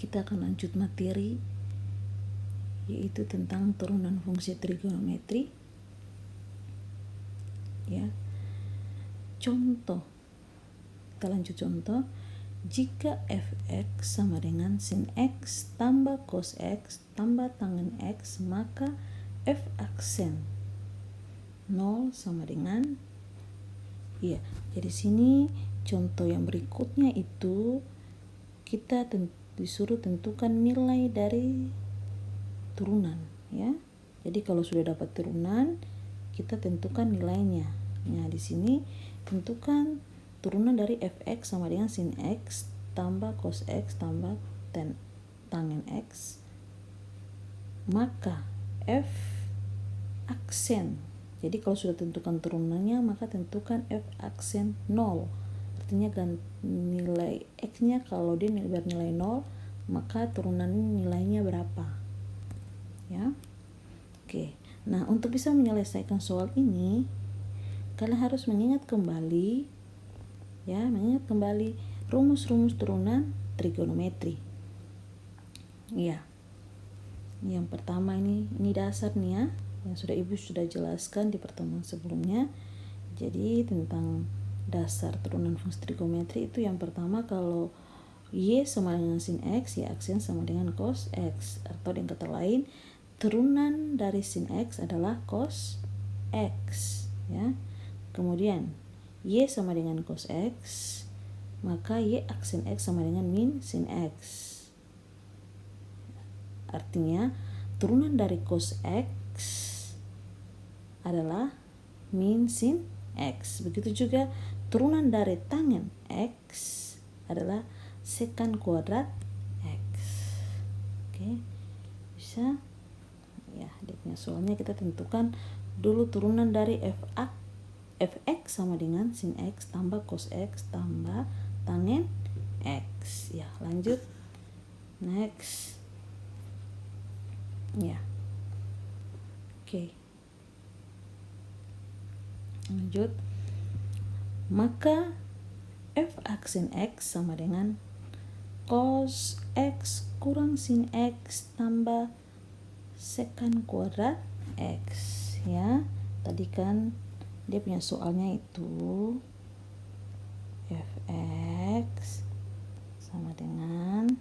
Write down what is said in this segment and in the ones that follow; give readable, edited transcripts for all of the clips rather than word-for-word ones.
kita akan lanjut materi, yaitu tentang turunan fungsi trigonometri. Ya, contoh, kita lanjut contoh. Jika fx sama dengan sin x tambah cos x tambah tangen x, maka f aksen 0 sama dengan, jadi sini contoh yang berikutnya itu kita disuruh tentukan nilai dari turunan, ya. Jadi kalau sudah dapat turunan, kita tentukan nilainya. Nah, di sini tentukan turunan dari fx sama dengan sin x tambah cos x tambah tangen x, maka f aksen. Jadi kalau sudah tentukan turunannya, maka tentukan f aksen 0. Artinya nilai x-nya kalau dia bernilai 0, maka turunan nilainya berapa? Ya. Oke. Nah, untuk bisa menyelesaikan soal ini, kalian harus mengingat kembali rumus-rumus turunan trigonometri. Ya. Yang pertama ini dasar nih ya, yang Ibu sudah jelaskan di pertemuan sebelumnya. Jadi tentang dasar turunan fungsi trigonometri itu yang pertama, kalau y sama dengan sin x, y aksen sama dengan cos x, atau dengan kata lain turunan dari sin x adalah cos x, ya. Kemudian y sama dengan cos x, maka y aksen x sama dengan min sin x. Artinya turunan dari cos x adalah min sin x. Begitu juga turunan dari tangen x adalah sekan kuadrat x. Oke, bisa ya. Dia punya soalnya kita tentukan dulu turunan dari fx sama dengan sin x tambah cos x tambah tangen x. Ya, lanjut next. Ya, oke, lanjut. Maka f aksen x sama dengan cos x kurang sin x tambah sekan kuadrat x, ya. Tadi kan dia punya soalnya itu fx sama dengan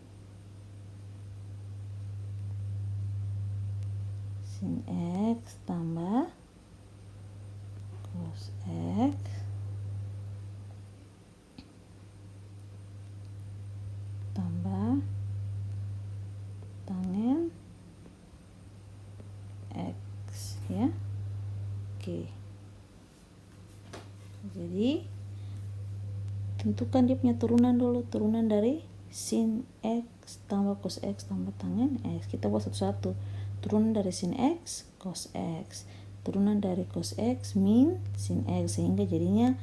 sin x tambah cos x tambah tangen x, ya. Oke. Jadi tentukan dia punya turunan dulu, turunan dari sin x tambah cos x tambah tangen x. Kita buat satu-satu. Turunan dari sin x cos x, turunan dari cos x min sin x, sehingga jadinya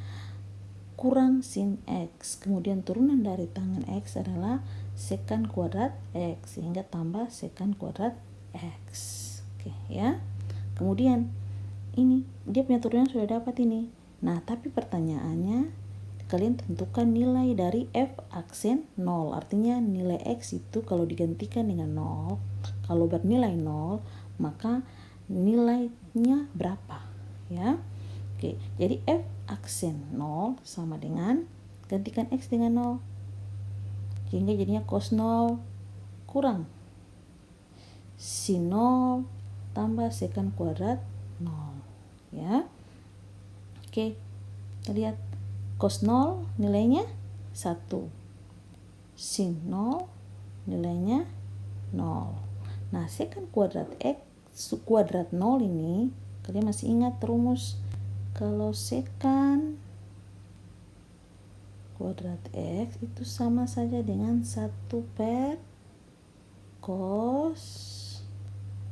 kurang sin x. Kemudian turunan dari tangen x adalah sekan kuadrat x, sehingga tambah sekan kuadrat x. Oke, ya. Kemudian ini dia punya turunan sudah dapat ini. Nah, tapi pertanyaannya, kalian tentukan nilai dari f aksen 0. Artinya nilai x itu kalau digantikan dengan 0, kalau bernilai 0, maka nilainya berapa, ya. Oke, jadi f aksen 0 sama dengan, gantikan x dengan 0, sehingga jadinya cos 0 kurang sin 0 tambah sekan kuadrat 0, ya. Oke, kita lihat cos 0 nilainya 1, sin 0 nilainya 0. Nah, sekan kuadrat x kuadrat 0 ini, kalian masih ingat rumus kalau sekan kuadrat x itu sama saja dengan 1 per cos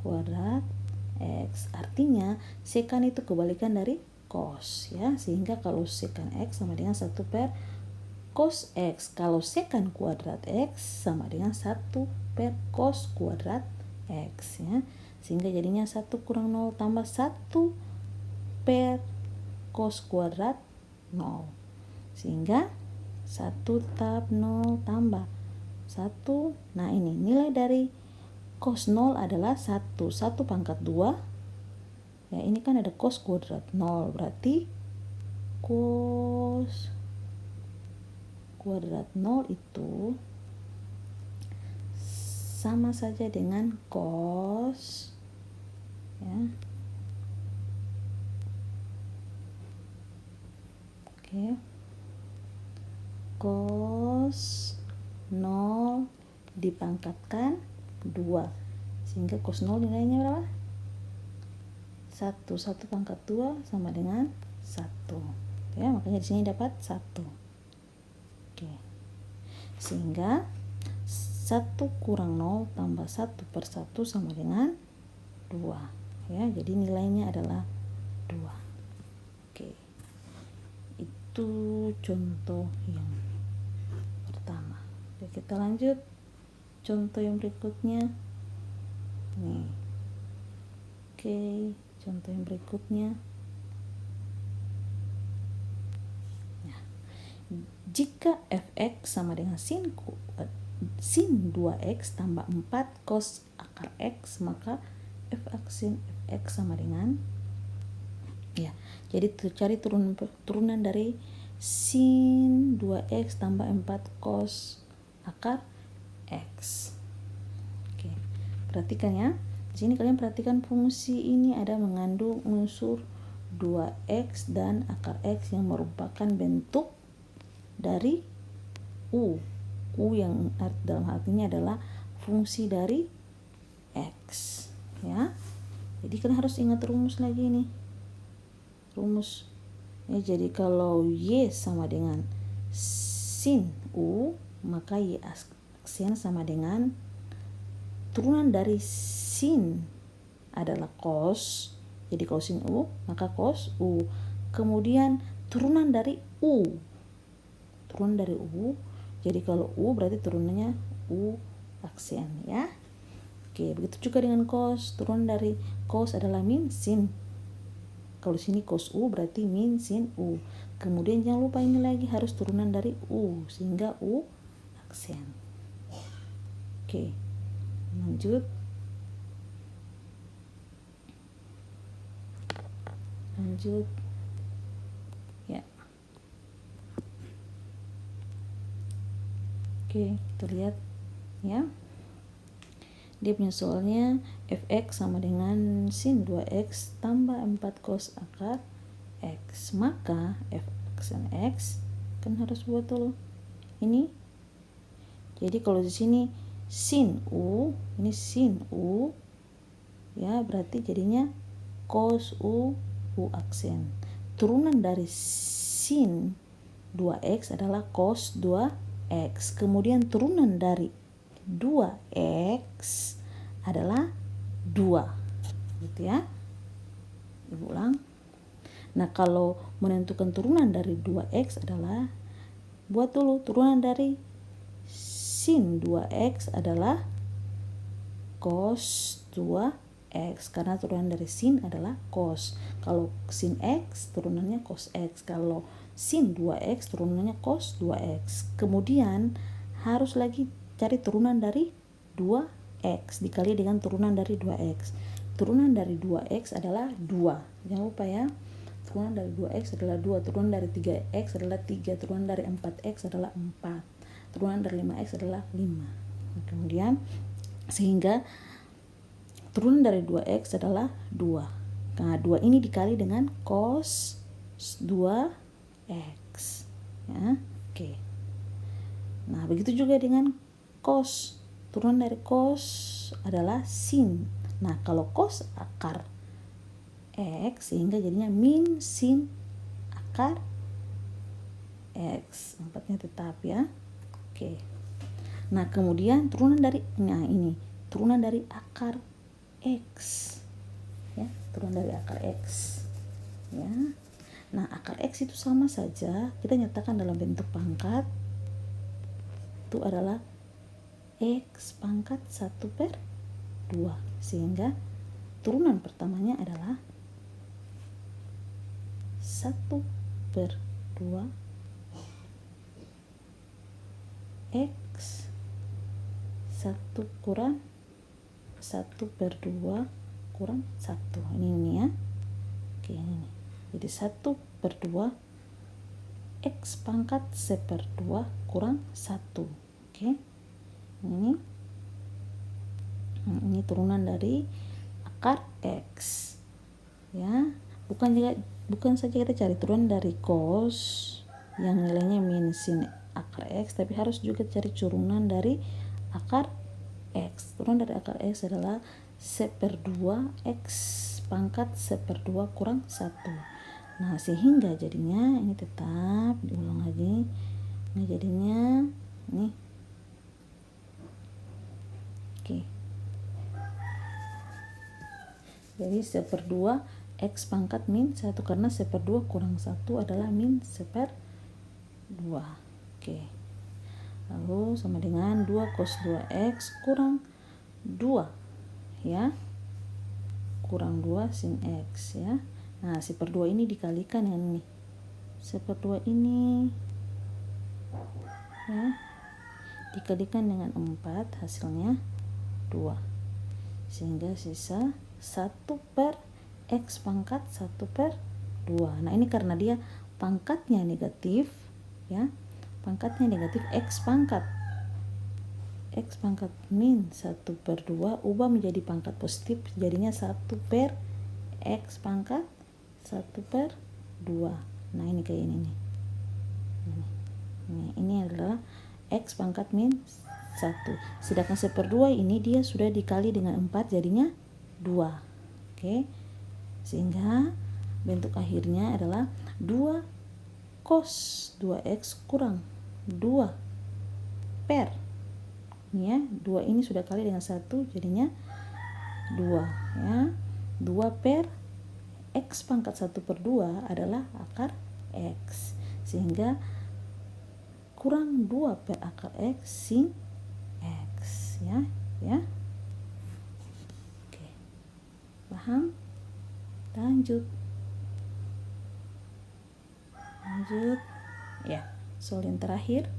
kuadrat x. Artinya sekan itu kebalikan dari cos, ya. Sehingga kalau sekan x sama dengan 1 per cos x, kalau sekan kuadrat x sama dengan 1 per cos kuadrat x, ya. Sehingga jadinya 1 kurang 0 tambah 1 per cos kuadrat 0. Sehingga 1 tab 0 tambah 1. Nah ini nilai dari cos 0 adalah 1 pangkat 2. Ya ini kan ada cos kuadrat 0, berarti cos kuadrat 0 itu sama saja dengan cos, ya. Oke. Cos 0 dipangkatkan 2, sehingga cos 0 nilainya berapa? 1 pangkat 2 sama dengan 1, ya, makanya di sini dapat 1. Oke. Sehingga 1 kurang 0 tambah 1 per 1 sama dengan 2, ya. Jadi nilainya adalah 2. Oke. Itu contoh yang pertama. Oke, kita lanjut contoh yang berikutnya. Nih. Oke, contoh yang berikutnya. Nah, jika fx sama dengan sin 2x tambah 4 cos akar x, maka f sin fx sama dengan, ya, jadi cari turunan dari sin 2x tambah 4 cos akar x. Oke, perhatikan ya. Di sini kalian perhatikan fungsi ini ada mengandung unsur 2x dan akar x yang merupakan bentuk dari u. U yang dalam hal ini adalah fungsi dari x, ya. Jadi kalian harus ingat rumus lagi nih. Rumus. Ya, jadi kalau y sama dengan sin u, maka y aksen sama dengan turunan dari sin adalah cos. Jadi kalau sin u, maka cos u. Kemudian turunan dari u. Turunan dari u. Jadi kalau u berarti turunannya u aksen, ya. Oke, begitu juga dengan cos. Turunan dari cos adalah min sin. Kalau sini cos u berarti min sin u. Kemudian jangan lupa ini lagi harus turunan dari u sehingga u aksen. Oke. Lanjut. Ya. Oke, kita lihat ya. Dia punya soalnya fx sama dengan sin 2x tambah 4 cos akar x. Maka fx dan x kan harus buat dulu ini. Jadi kalau di sini sin u, ini sin u, ya, berarti jadinya cos u aksen. Turunan dari sin 2x adalah cos 2x. Kemudian turunan dari 2x adalah 2, gitu ya. Ibu ulang. Nah, kalau menentukan turunan dari 2x adalah, buat dulu turunan dari sin 2x adalah cos 2x, karena turunan dari sin adalah cos. Kalau sin x turunannya cos x, kalau sin 2x turunannya cos 2x. Kemudian harus lagi cari turunan dari 2x dikali dengan turunan dari 2x. Turunan dari 2x adalah 2. Jangan lupa ya. Turunan dari 2x adalah 2. Turunan dari 3x adalah 3. Turunan dari 4x adalah 4. Turunan dari 5x adalah 5. Kemudian sehingga turunan dari 2x adalah 2. Nah, 2 ini dikali dengan cos 2x. Ya, oke. Nah, begitu juga dengan cos. Turunan dari cos adalah sin. Nah, kalau cos akar x sehingga jadinya min sin akar x. 4-nya tetap ya. Oke. Nah, kemudian turunan dari turunan dari akar x. Ya, turunan dari akar x. Ya. Nah, akar x itu sama saja kita nyatakan dalam bentuk pangkat. Itu adalah x pangkat 1/2, sehingga turunan pertamanya adalah 1/2 x 1 kurang 1/2 kurang 1. Ini ya. Oke, ini nih. Jadi 1/2 X pangkat 1/2 kurang 1. Oke. Ini turunan dari akar X. Ya. Bukan saja kita cari turunan dari cos yang nilainya min sin akar X, tapi harus juga cari turunan dari akar X. Turunan dari akar X adalah 1/2 X pangkat 1/2 kurang 1. Nah, sehingga jadinya ini tetap diulang lagi. Nah, jadinya nih. Oke. Jadi 1/2 X pangkat min 1, karena 1/2 kurang 1 adalah min 1/2. Oke. Lalu sama dengan 2 cos 2X kurang 2 ya. Kurang 2 sin X ya. Nah, 1/2 ini dikalikan dengan ini. 1/2 ini ya dikalikan dengan 4, hasilnya 2. Sehingga sisa 1/X pangkat 1/2. Nah, ini karena dia pangkatnya negatif ya. Pangkatnya negatif, X pangkat min 1/2 ubah menjadi pangkat positif, jadinya 1/X pangkat 1/2. Nah, ini kayak ini nih. Ini adalah X pangkat min 1. Sedangkan 1/2 ini dia sudah dikali dengan 4, jadinya 2. Oke. Sehingga bentuk akhirnya adalah 2 cos 2X kurang 2 per. Ini ya, 2 ini sudah kali dengan 1, jadinya 2 ya. 2 per X pangkat 1/2 adalah akar X. Sehingga kurang 2 per akar X sin X ya. Oke. Paham? Lanjut ya. Soal yang terakhir.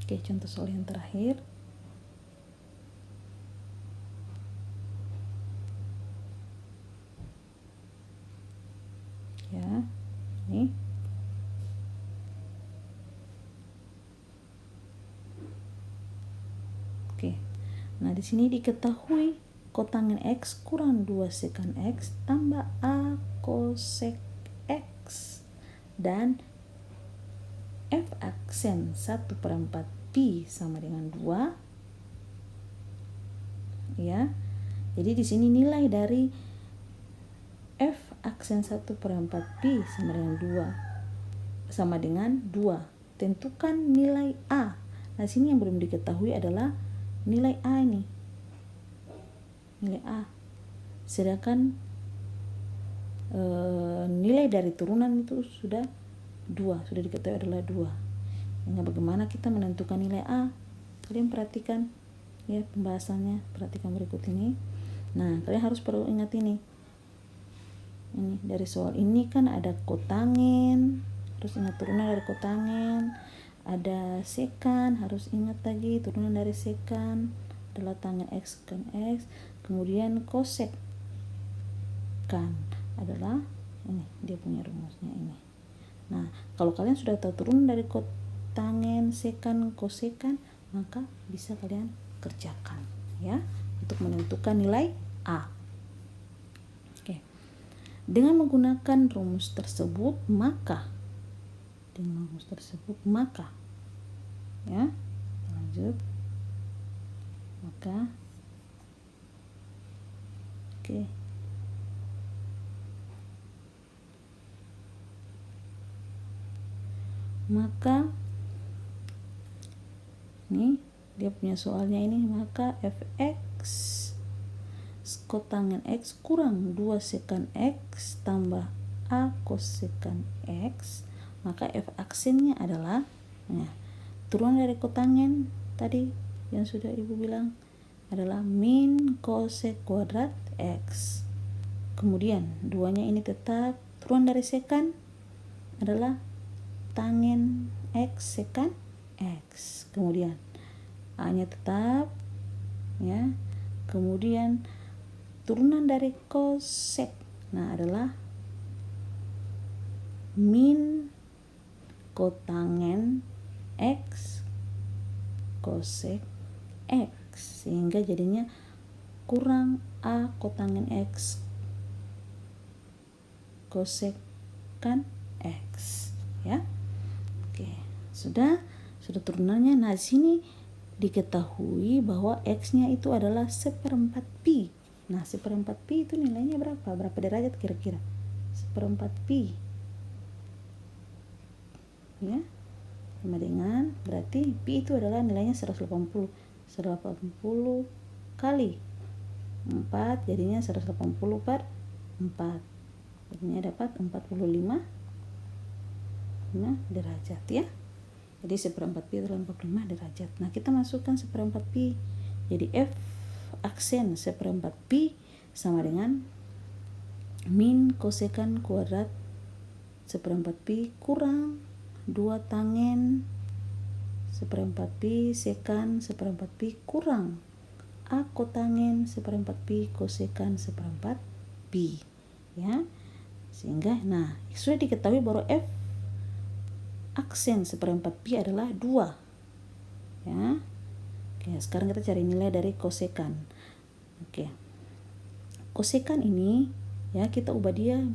Oke, contoh soal yang terakhir. Ya, ini. Oke. Nah, di sini diketahui kotangen X kurang 2 sekan X tambah A cosek X dan F aksen 1/4 pi sama dengan 2 ya. Jadi di sini nilai dari F aksen 1/4 pi sama dengan 2. Tentukan nilai A. Nah, sini yang belum diketahui adalah nilai A ini. Nilai A. Sedangkan nilai dari turunan itu sudah 2, sudah diketahui adalah 2. Nah, bagaimana kita menentukan nilai A? Kalian perhatikan ya pembahasannya, perhatikan berikut ini. Nah, kalian harus perlu ingat ini. Ini dari soal ini kan ada kotangen, harus ingat turunan dari kotangen. Ada sekan, harus ingat lagi turunan dari sekan adalah tangen X kan X. Kemudian kosek kan adalah ini, dia punya rumusnya ini. Nah, kalau kalian sudah tahu turunan dari kotangen, sekan, kosekan, maka bisa kalian kerjakan ya untuk menentukan nilai A. Oke. Dengan menggunakan rumus tersebut maka ya, lanjut. Maka oke. Maka ini dia punya soalnya ini, maka fx kotangen X kurang 2 sekan X tambah A kosekan X, maka F aksennya adalah turunan dari kotangen tadi yang sudah ibu bilang adalah min kosek kuadrat X. Kemudian duanya ini tetap, turunan dari sekan adalah tangen X sekan X. Kemudian A-nya tetap, ya. Kemudian turunan dari kosek, nah adalah min kotangen X kosek X, sehingga jadinya kurang A kotangen X kosek kan X, ya. Oke, sudah turunannya. Nah, di sini diketahui bahwa X-nya itu adalah 1/4 pi. Nah, 1/4 pi itu nilainya berapa? Berapa derajat kira-kira? 1/4 pi. Ya. Sama dengan, berarti pi itu adalah nilainya 180. 180 kali 4 jadinya 180/4. Jadinya dapat 45 derajat, ya. Jadi 1/4 pi adalah 45 derajat. Nah, kita masukkan 1/4 pi. Jadi F aksen 1/4 pi sama dengan min kosekan kuadrat 1/4 pi kurang 2 tangen 1/4 pi sekan 1/4 pi kurang A kotangen 1/4 pi kosekan 1/4 pi, ya. Sehingga, nah, sudah diketahui bahwa F aksen 1/4 pi adalah 2, ya. Oke, sekarang kita cari nilai dari kosekan. Oke, kosekan ini, ya, kita ubah dia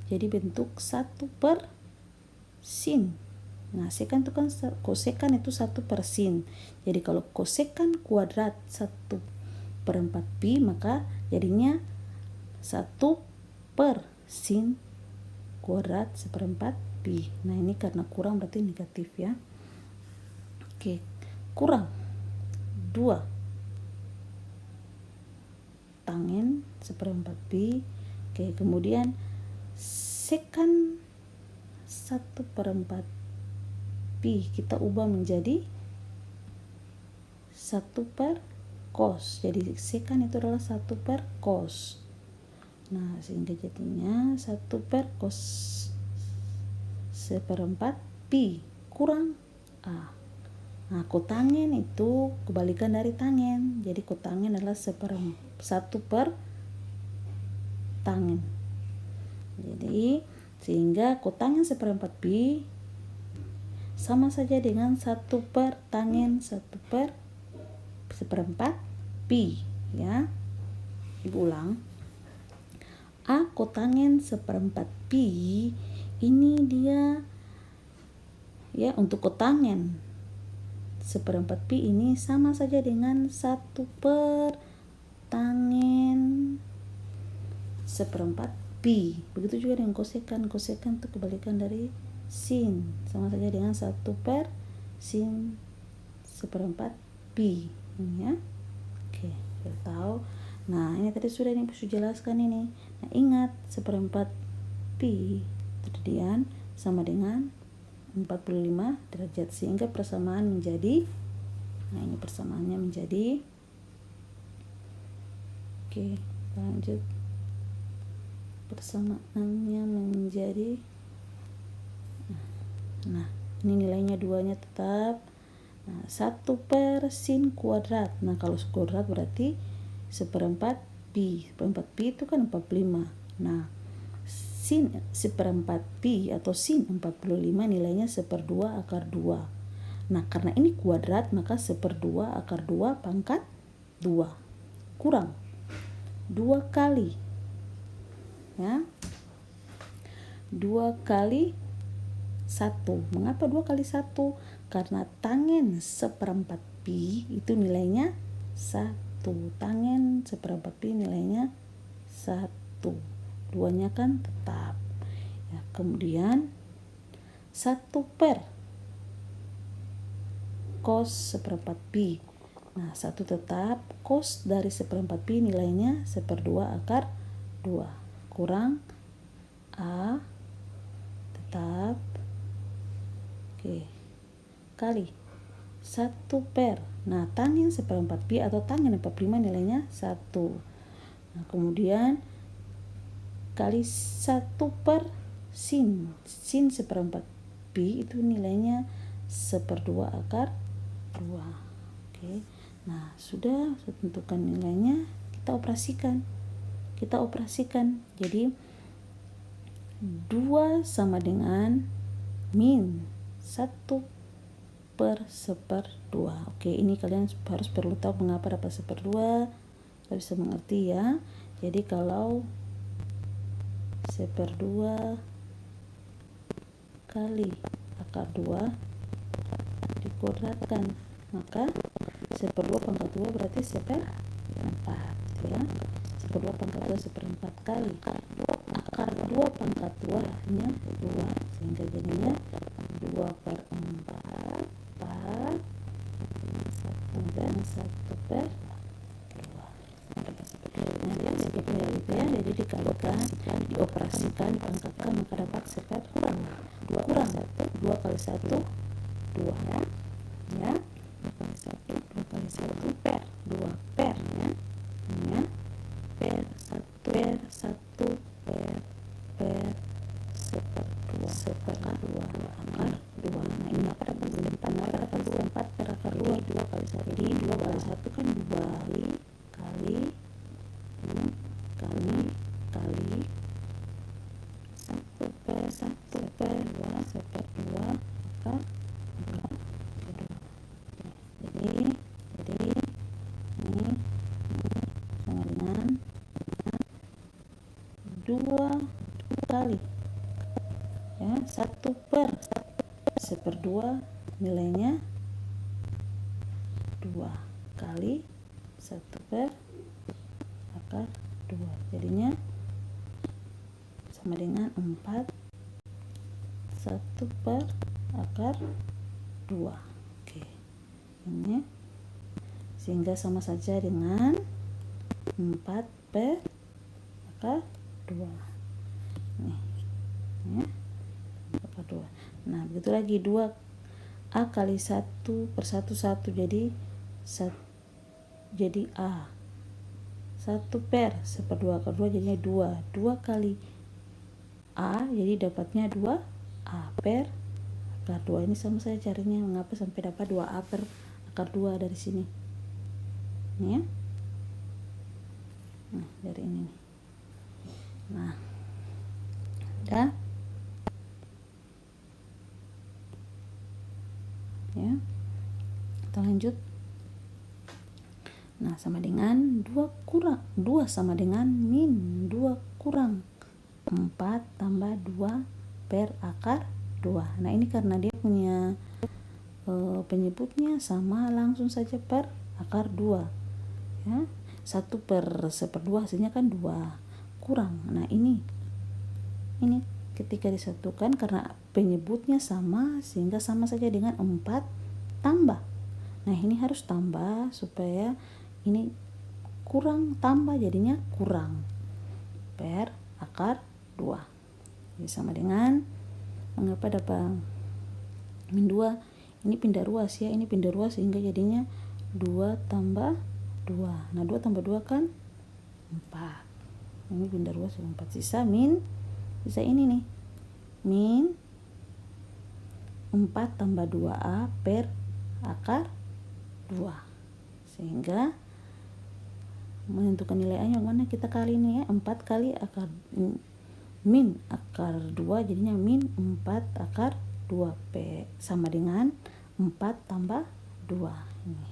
jadi bentuk 1/sin. Nah, sekan itu kan, kosekan itu 1/sin. Jadi kalau kosekan kuadrat 1/4 pi, maka jadinya 1/sin kuadrat 1/4 pi. Nah, ini karena kurang berarti negatif, ya. Oke, kurang 2 tangen 1/4 pi. Oke, kemudian sekan 1/4 pi kita ubah menjadi 1/cos. Jadi sekan itu adalah 1/cos. Nah, sehingga jadinya 1/cos 1/4 pi kurang A. Nah, kotangen itu kebalikan dari tangen. Jadi kotangen adalah 1/tangen. Jadi sehingga kotangen 1/4 pi sama saja dengan 1/tangen 1/1/4 pi, ya. Ibu ulang. A kotangen 1/4 pi ini dia, ya, untuk kotangen 1/4 pi ini sama saja dengan 1/tangen 1/4 pi. Begitu juga dengan kosekan. Kosekan itu kebalikan dari sin, sama saja dengan 1/sin 1/4 pi, ya. Oke, sudah tahu. Nah, ini tadi sudah jelaskan ini. Nah, ingat 1/4 pi kemudian sama dengan 45 derajat, sehingga persamaan menjadi, nah, ini persamaannya menjadi, oke, lanjut, persamaannya menjadi, nah, ini nilainya 2-nya tetap. Nah, 1/sin kuadrat. Nah, kalau kuadrat berarti 1/4 pi. 1/4 pi itu kan 45. Nah, sin 1/4 pi atau sin 45 nilainya 1/2 akar 2. Nah, karena ini kuadrat maka 1/2 akar 2 pangkat 2 kurang 2 kali, ya, 2 kali 1. Mengapa 2 kali 1? Karena tangen 1/4 pi itu nilainya 1. Tangen 1/4 pi nilainya 1. 2-nya kan tetap. Ya, kemudian 1/cos 1/4 pi. Nah, 1 tetap, cos dari 1/4 pi nilainya 1/2 akar 2 kurang A tetap, oke, kali 1/. Nah, tangen 1/4 pi atau tangen 45 nilainya 1. Nah, kemudian kali 1/sin. Sin 1/4 pi itu nilainya 1/2 akar 2. Oke, Oke. Nah, sudah tentukan nilainya, kita operasikan. Jadi 2 sama dengan min 1/1/2. Oke, ini kalian harus perlu tahu mengapa dapat 1/2. Kita bisa mengerti ya. Jadi kalau 1/2 kali akar 2 dikuadratkan, maka 1/2 pangkat 2 berarti 1/4 ya. 1/2 pangkat 2 1/4 kali akar 2 pangkat 2 hanya 2, sehingga jadinya 2/4 dan 1/2. Nah, seperti itu ya. Jadi dikalikan, dioperasikan, dipangkatkan, maka dapat 1 kurang 2 kali 1 2 ya. 2 kali 1 per 2 per ya. Per 1 per 1/2 akar 2. Nah, ini maka dapat 4 per akar 2 kali 1. Jadi 2 kali 1 kan 2 kali 1/2 akar 2. Jadi ini sama dengan 2 kali ya, 1/1/2 nilainya 2 kali 1 akar 2, jadinya sama dengan 4 1 per akar 2. Oke, ini sehingga sama saja dengan 4 per akar 2 nih ya, akar 2. Nah, begitu lagi 2A kali 1/1 jadi A. 1 per 1/2 akar 2 jadinya 2 kali A, jadi dapatnya 2A per akar 2. Ini sama saya carinya mengapa sampai dapat 2A per akar 2 dari sini ini ya. Nah, dari ini nih. Nah, udah ya, kita lanjut. Nah, sama dengan 2 sama dengan min 2 kurang 4 tambah 2 per akar 2. Nah, ini karena dia punya penyebutnya sama, langsung saja per akar 2 ya. 1/1/2 hasilnya kan 2 kurang. Nah, ini ketika disatukan karena penyebutnya sama sehingga sama saja dengan 4 tambah. Nah, ini harus tambah supaya ini kurang tambah jadinya kurang per akar 2. Jadi sama dengan mengapa dapat min 2, ini pindah ruas ya, ini pindah ruas sehingga jadinya 2 tambah 2. Nah, 2 tambah 2 kan 4. Ini pindah ruas 4, sisa ini nih. Min 4 tambah 2A per akar 2. Sehingga menentukan nilai A yang mana kita kali ini ya, 4 kali akar min akar 2 jadinya min 4 akar 2 P sama dengan 4 tambah 2 ini.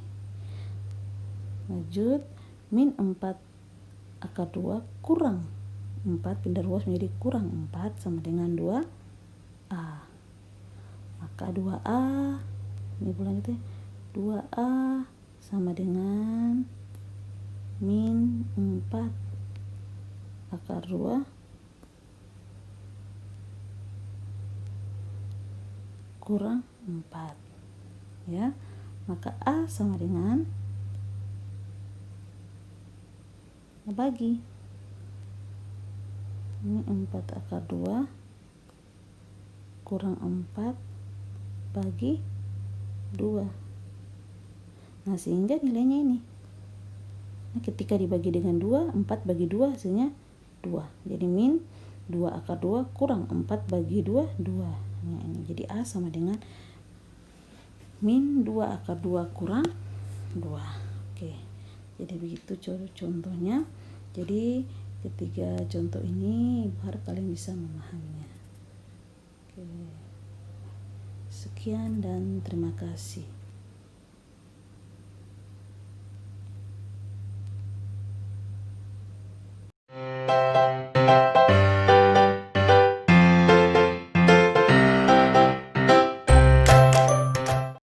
Lanjut, min 4 akar 2 kurang 4 pindah ruas menjadi kurang 4 sama dengan 2A. Maka 2A ini bulan itu 2A sama dengan min 4 akar 2 kurang 4 ya. Maka A sama dengan bagi ini 4 akar 2 kurang 4 bagi 2. Nah, sehingga nilainya ini. Nah, ketika dibagi dengan 2, 4 bagi 2 hasilnya 2. Jadi min 2 akar 2 kurang 4 bagi 2, 2. Nah, ini jadi A sama dengan min 2 akar 2 kurang 2. Oke, jadi begitu contohnya. Jadi ketiga contoh ini Ibu harap kalian bisa memahaminya. Oke, sekian dan terima kasih.